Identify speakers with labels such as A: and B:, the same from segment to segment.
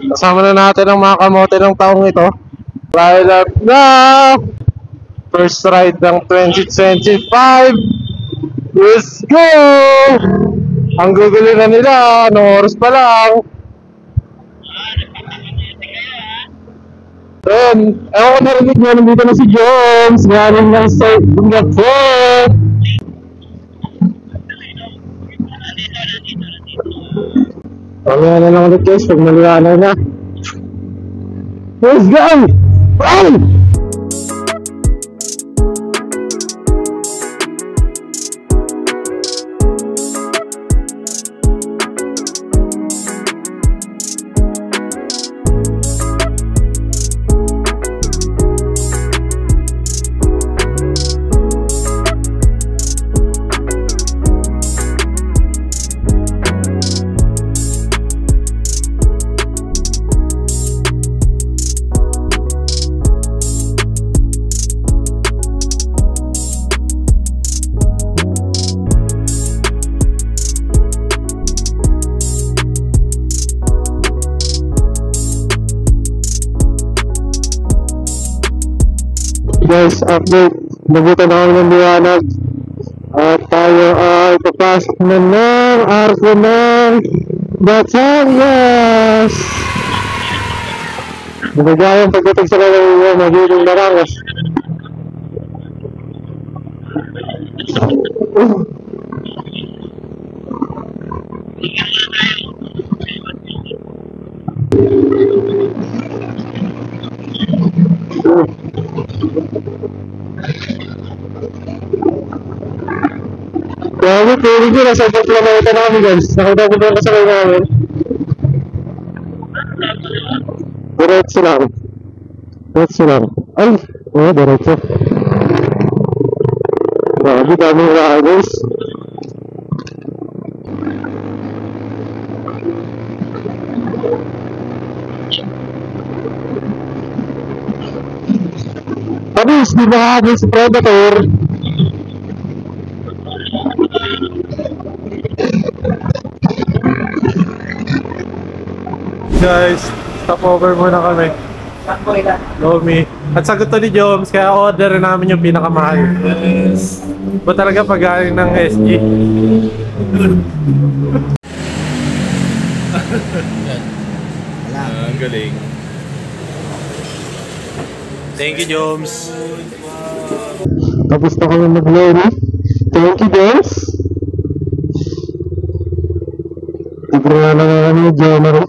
A: Kasama na natin ang mga kamote ng taong ito. Ride up na! First ride ng 2025! Let's go! Ang gugulo na nila, anong oras pa lang? Then, ewan ko narinig nyo, nandito na si Jones, galing ng Singapore! Mamaya na lang ulit guys, pag maliwanag na. Let's go! Ay! Guys, update. Nabutan na kami ng liwanag. At tayo ay papasok na ng arko ng Batangas. Nagagayang pagdating sa kalawang magiging Batangas. Grabe, piling ko nasa ibang planeta na kami guys. Nakita ko ba yung kasakay namin? Diretso lang. Diretso lang. Ay! Oo, diretso. Grabe, daming raha guys. Tapos, di ba habang si Predator? Guys, stop over muna kami. Lomi. At sagot to ni Joms, kaya order namin yung pinakamahal. Yes. Ba talaga pag galing ng SG? Ang galing. Thank you, Joms. Tapos na kami mag-lomi. Thank you, Joms. Libre na kami ni January.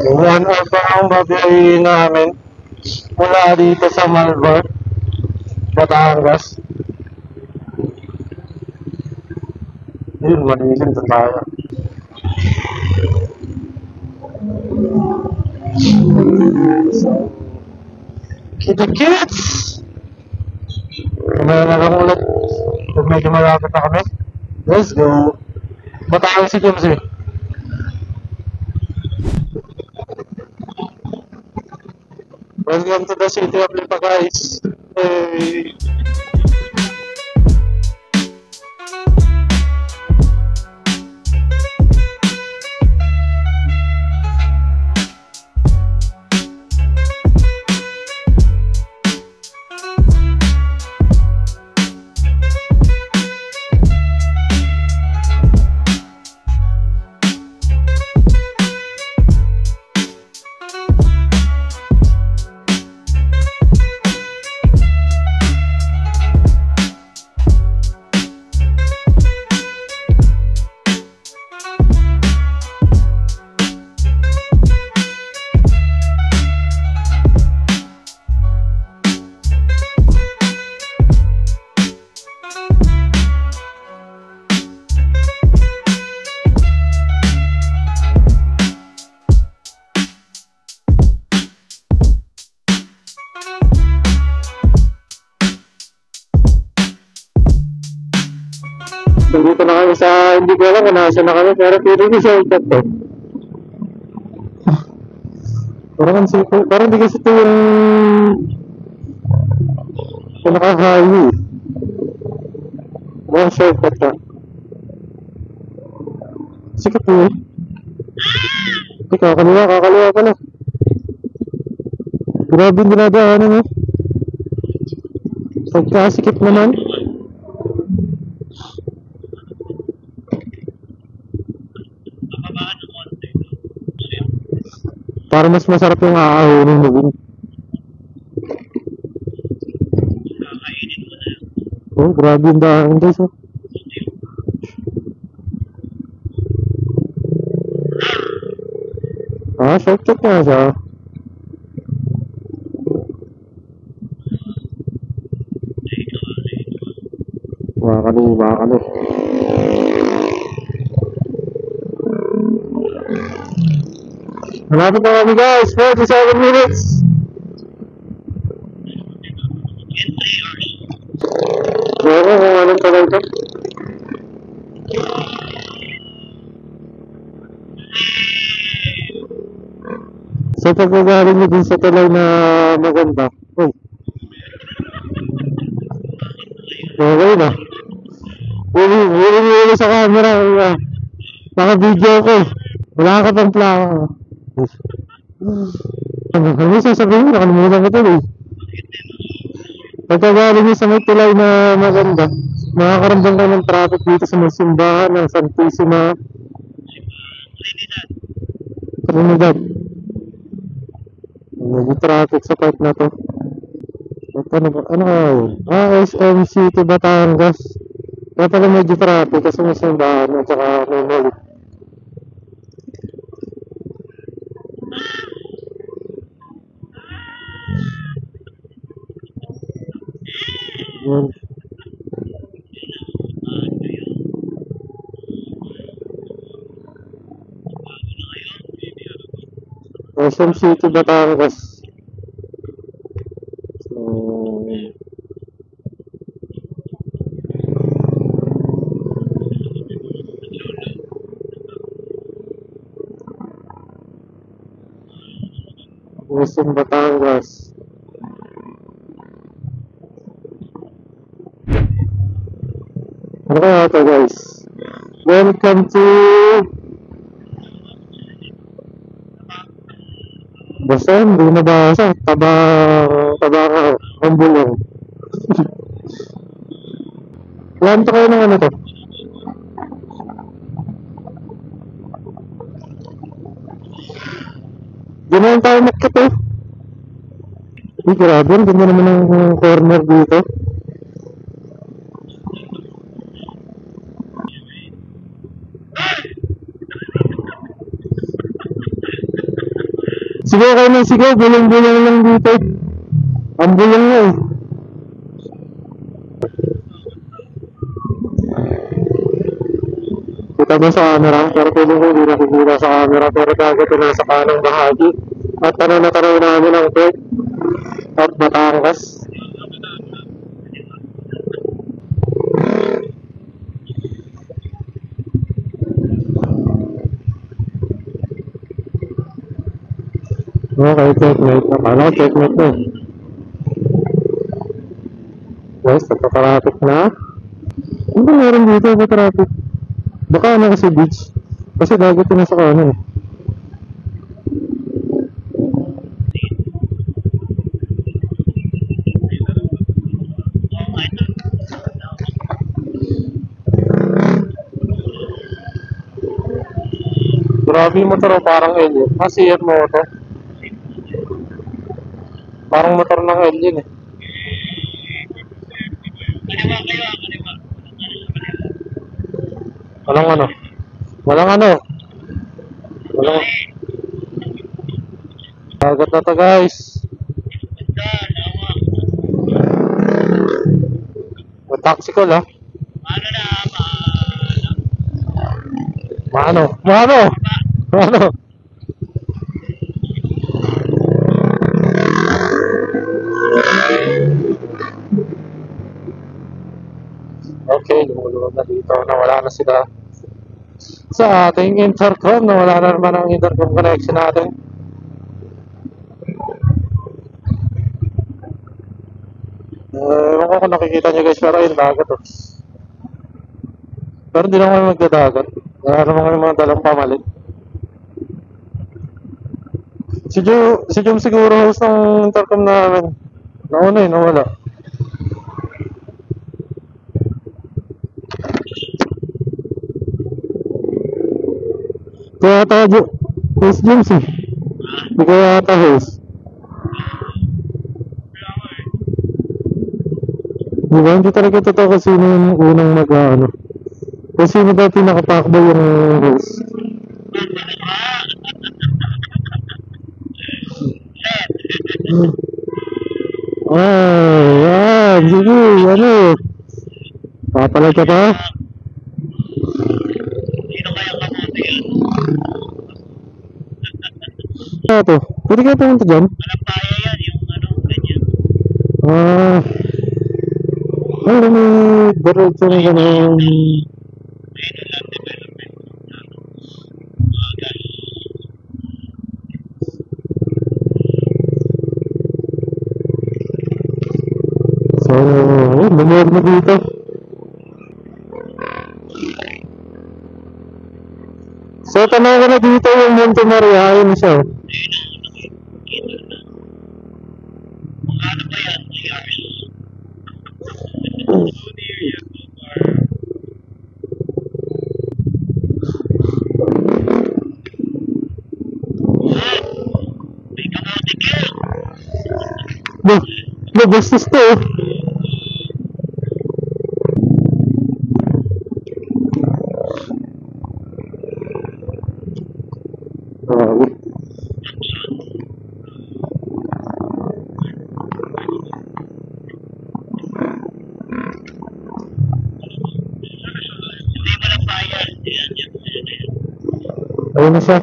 A: 1 hour pa ang babiyahin namin mula dito sa Malvar, Batangas. Yun, malilim doon tayo. Kita-kits! Kumaya na lang ulit kung medyo malapit na kami. Let's go! Batangas si James eh. Welcome to the city of Lipa guys. Hey. Nandito na kami sa, hindi ko alam kung nasa na kami, pero pili ko siya ikat eh. Parang di kasi ito yung pinaka-highway. Mga shortcut ka. Sikat yun. Kakaliwa pala. Grabe yung dinadaanan, eh. Pagkasikip naman. Para mas masarap yung aahunin mo din. Oh, grabe yung daan, guys, oh. Shortcut nga siya. Makakali. Malapit na kami, guys. 47 minutes. Oo, kung anong pala ito. So, pag magaling nyo din sa tulay na maganda. Oh. Okay na. Huli sa camera. Naka-video ko. Wala ka pang plaka. Ano sasabihin mo? Nakalimutan ko ito, eh. Pagka galing sa may tulay na maganda, makakaramdam ka ng traffic dito sa may simbahan ng Santissima Trinidad. May traffic sa part na to. Ano kaya yun? SM City, Batangas. Kaya pala medyo traffic kasi may simbahan at saka may mall. Yun. SM City, Batangas. SM Batangas. Ano kaya ito, guys? Welcome to basta hindi nabasa. Tabaka Ambulong. Planto kayo ng ano to? Di na tayo makit, eh. Grabe, ang ganda naman ng corner dito. Sigaw kayo ng sigaw, bulong-bulong lang dito. Ang bulong nga, eh. Kita mo sa camera, pero piling ko hindi nakikita sa camera, pero dagat ito nasa kanang bahagi. At tanaw na tanaw namin ang Perth at Batangas. Okay, checkmate. Akala ko checkmate na. Yes, nagpa-traffic na. Ano ba meron dito sa traffic? Baka ano kasi beach. Kasi dagat na sa kanan, eh. Grabe yung motor, parang alien. CF mo ito. Parang motor ng alien, eh. Walang ano. Dagat na to, guys. Taxi call, ha? Mano. Okay, lumulunod na dito. Nawala na sila sa ating intercom. Nawala na naman ang intercom connection natin. Ewan ko kung nakikita nyo, guys, pero ayun, dagat, oh. Pero hindi naman kami magdadagat. Wala naman kami mga dalang pamalit. Si Jom siguro host ng intercom namin. Nauna eh, nawala. Kaya ata host James eh. Hindi kaya ata host. Diba, hindi talaga totoo kung sino yung unang mag-ano. Kung sino ba pinakatakbo yung host. Yan. Sige, ano. Papalag ka pa? Ano to? Pwede kaya pumunta dyan? Ah. Ay, may diretso na gano'n. So, lumuwag na dito. So, tanong ko na dito yung Monte Maria. Ayun siya. Bastos to eh. Ayun na siya.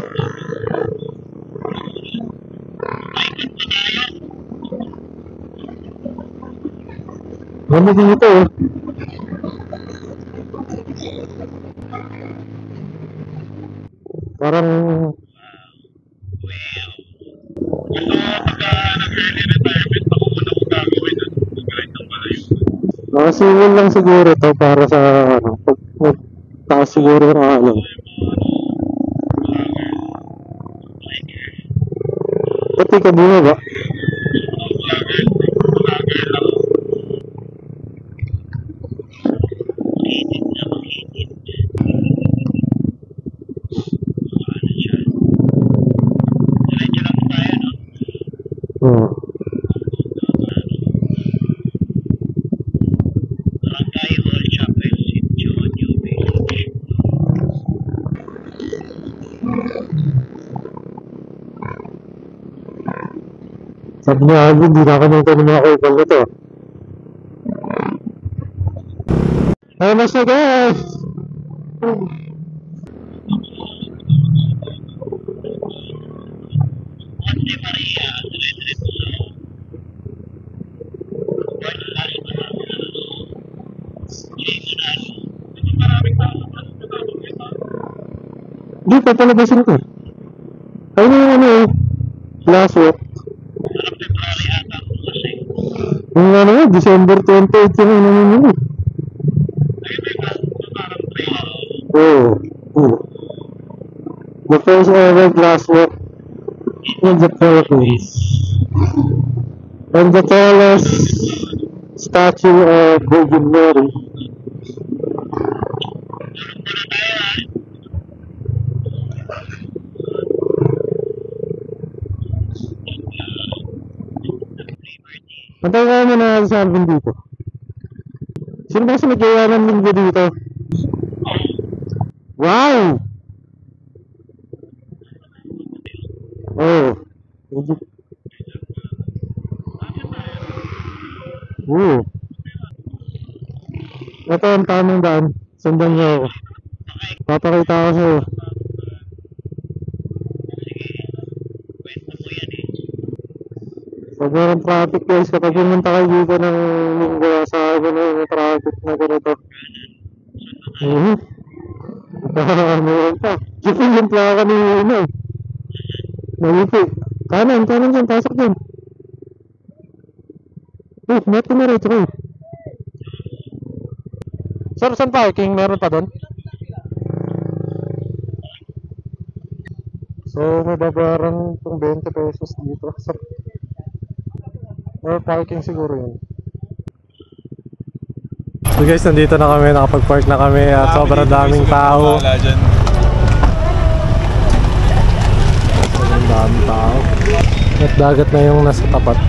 A: Ano dito eh? Parang nakasiwil lang siguro to para sa ano, taas siguro ng ano. Pati ka ba? Sabi niya, hindi na ako nang tanong mga kupal nito. Ayun na siya guys! Di pa palabasin ko. Ayun yung ano eh. Last walk. Yung ano nga, December 28 yung ano yun eh. Oo. The first ever glass walk in the Philippines. And the tallest statue of Virgin Mary. Antay ka mo na sa amin dito. Sino ba kasi nag-iwa ng linggo dito? Wow! Oh. Ito ang tamang daan. Sundan niyo ako. Papakita ko sa'yo. Sobrang traffic guys. Kapag pumunta kayo dito ng linggo, sa akin na yung traffic na ganito. Meron pa. Gipin yung plaka ni Ino. Nalipi. Kanan dyan. Pasok dyan. Mat ko na rin. Tsaka. Sir, saan parking? Meron pa doon? So may babayaran itong 20 pesos dito or parking siguro yun. So guys, nandito na kami, nakapag-park na kami at sobrang daming tao. Sobrang daming tao. At dagat na yung nasa tapat.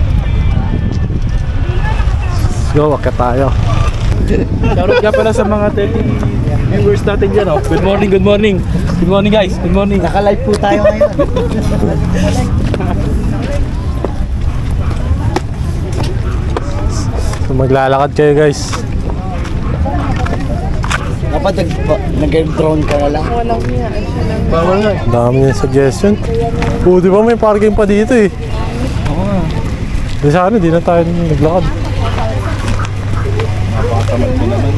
A: Let's go, akit tayo.
B: Shoutout ka pala sa mga 30 viewers natin dyan, oh. Good morning, good morning. Good morning guys, good morning.
C: Naka-live po tayo ngayon.
A: So maglalakad kayo guys.
C: Dapat nag-drone ka na lang.
B: Bawal nga.
A: Dami yung suggestion. Di ba may parking pa dito eh.
B: Oo nga.
A: Di sana, di na tayo naglakad.
B: Napakatamad ko naman.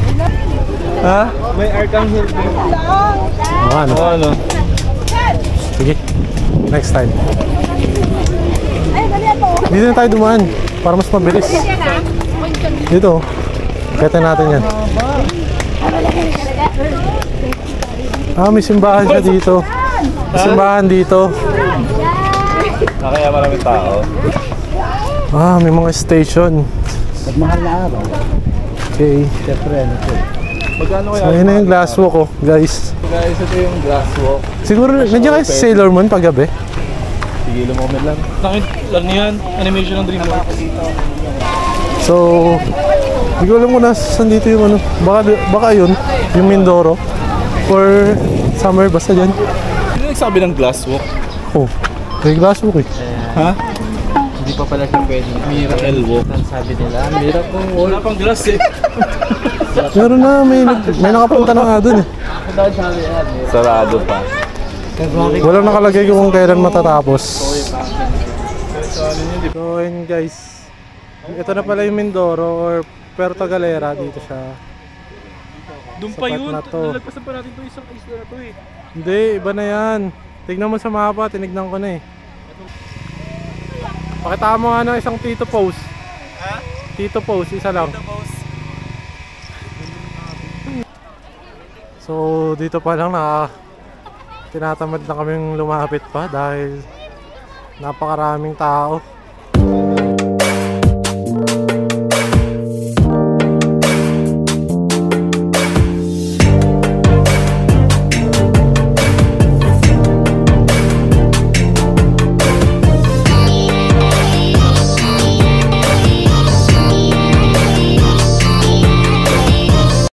A: Ha?
B: May Arcangel din.
A: Ano?
B: Oo, ano?
A: Sige, next time. Dito na tayo dumaan para mas mabilis. Dito, kaya natin yan. May simbahan siya dito. May simbahan dito.
B: Kaya maraming tao.
A: May mga station.
C: At mahal na araw.
A: Okay.
C: Siyempre, ano po.
B: Magkano kaya?
A: So yun na yung glass walk ko, guys.
B: Guys, ito yung grass walk.
A: Siguro, nandiyan kayo sa Sailor Moon paggabi?
B: Sige, lumokomment lang. Nakit lang yan. Animation ng DreamWorks.
A: So, hindi ko alam kung nasan dito yung ano. Baka yun, yung Mindoro. Or summer, basta dyan.
B: Sino nagsabi ng glass walk?
A: Oh, may glass walk eh.
B: Ha?
C: Hindi pa pala siya pwede.
B: Miracle walk.
C: Sabi nila, ang hirap kung
B: Wala pang glass eh.
A: Meron na, may nakapunta na nga dun eh.
C: sabi yan.
B: Sarado pa.
A: Walang nakalagay kung kailan matatapos. So yun guys, ito na pala yung Mindoro or Puerto Galera, dito siya.
B: Doon pa
A: Sapat
B: yun.
A: na to.
B: Nalagpasan pa natin ito isang isla na to eh.
A: Hindi, iba na yan. Tignan mo sa mapa, tinignan ko na eh. Pakita mo nga ng isang Tito Pose.
B: Ha?
A: Tito Pose, isa lang. So dito pa lang tinatamad na kaming lumapit pa dahil napakaraming tao.